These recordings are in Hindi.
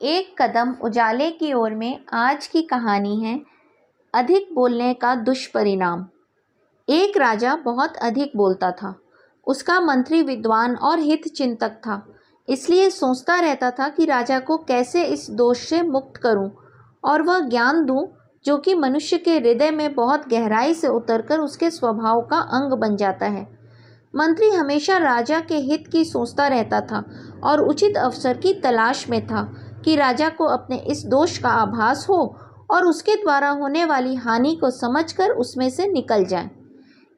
एक कदम उजाले की ओर में आज की कहानी है अधिक बोलने का दुष्परिणाम। एक राजा बहुत अधिक बोलता था। उसका मंत्री विद्वान और हित चिंतक था, इसलिए सोचता रहता था कि राजा को कैसे इस दोष से मुक्त करूं और वह ज्ञान दूं जो कि मनुष्य के हृदय में बहुत गहराई से उतरकर उसके स्वभाव का अंग बन जाता है। मंत्री हमेशा राजा के हित की सोचता रहता था और उचित अवसर की तलाश में था कि राजा को अपने इस दोष का आभास हो और उसके द्वारा होने वाली हानि को समझकर उसमें से निकल जाए।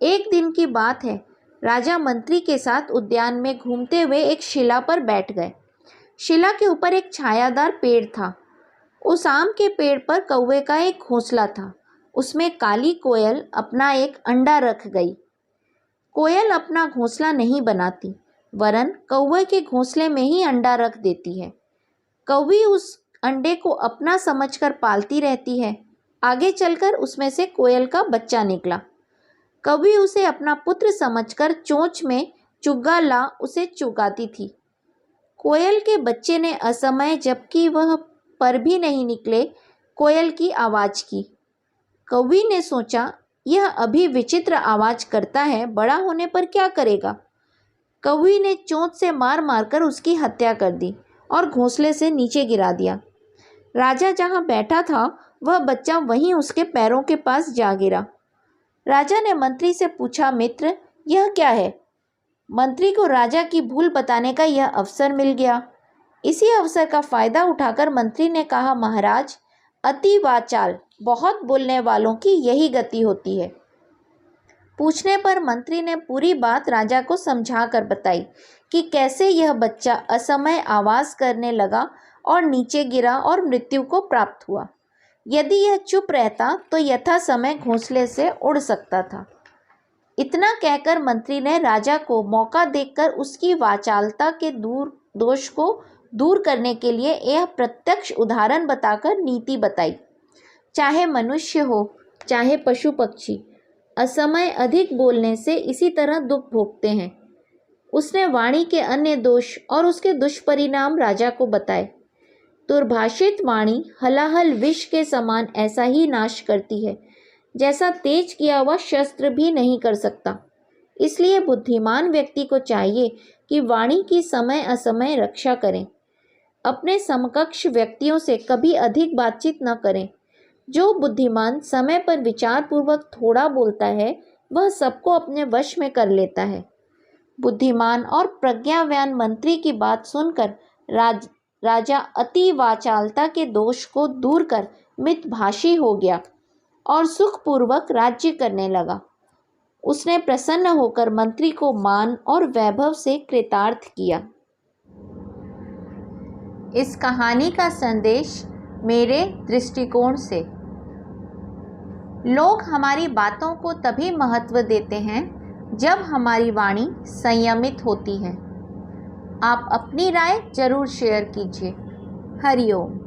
एक दिन की बात है, राजा मंत्री के साथ उद्यान में घूमते हुए एक शिला पर बैठ गए। शिला के ऊपर एक छायादार पेड़ था। उस आम के पेड़ पर कौवे का एक घोंसला था। उसमें काली कोयल अपना एक अंडा रख गई। कोयल अपना घोंसला नहीं बनाती, वरन कौवे के घोंसले में ही अंडा रख देती है। कौवी उस अंडे को अपना समझकर पालती रहती है। आगे चलकर उसमें से कोयल का बच्चा निकला। कौवी उसे अपना पुत्र समझकर चोंच में चुग्गा ला उसे चुगाती थी। कोयल के बच्चे ने असमय, जबकि वह पर भी नहीं निकले, कोयल की आवाज़ की। कौवी ने सोचा, यह अभी विचित्र आवाज़ करता है, बड़ा होने पर क्या करेगा। कौवी ने चोंच से मार मारकर उसकी हत्या कर दी और घोंसले से नीचे गिरा दिया। राजा जहाँ बैठा था वह बच्चा वहीं उसके पैरों के पास जा गिरा। राजा ने मंत्री से पूछा, मित्र, यह क्या है। मंत्री को राजा की भूल बताने का यह अवसर मिल गया। इसी अवसर का फायदा उठाकर मंत्री ने कहा, महाराज, अति वाचाल, बहुत बोलने वालों की यही गति होती है। पूछने पर मंत्री ने पूरी बात राजा को समझा कर बताई कि कैसे यह बच्चा असमय आवाज़ करने लगा और नीचे गिरा और मृत्यु को प्राप्त हुआ। यदि यह चुप रहता तो यथा समय घोंसले से उड़ सकता था। इतना कहकर मंत्री ने राजा को मौका देकर उसकी वाचालता के दोष को दूर करने के लिए यह प्रत्यक्ष उदाहरण बताकर नीति बताई। चाहे मनुष्य हो चाहे पशु पक्षी, असमय अधिक बोलने से इसी तरह दुख भोगते हैं। उसने वाणी के अन्य दोष और उसके दुष्परिणाम राजा को बताए। दुर्भाषित वाणी हलाहल विष के समान ऐसा ही नाश करती है जैसा तेज किया हुआ शस्त्र भी नहीं कर सकता। इसलिए बुद्धिमान व्यक्ति को चाहिए कि वाणी की समय असमय रक्षा करें। अपने समकक्ष व्यक्तियों से कभी अधिक बातचीत न करें। जो बुद्धिमान समय पर विचारपूर्वक थोड़ा बोलता है वह सबको अपने वश में कर लेता है। बुद्धिमान और प्रज्ञावान मंत्री की बात सुनकर राजा अति वाचालता के दोष को दूर कर मितभाषी हो गया और सुखपूर्वक राज्य करने लगा। उसने प्रसन्न होकर मंत्री को मान और वैभव से कृतार्थ किया। इस कहानी का संदेश मेरे दृष्टिकोण से, लोग हमारी बातों को तभी महत्व देते हैं जब हमारी वाणी संयमित होती है। आप अपनी राय जरूर शेयर कीजिए। हरि ओम।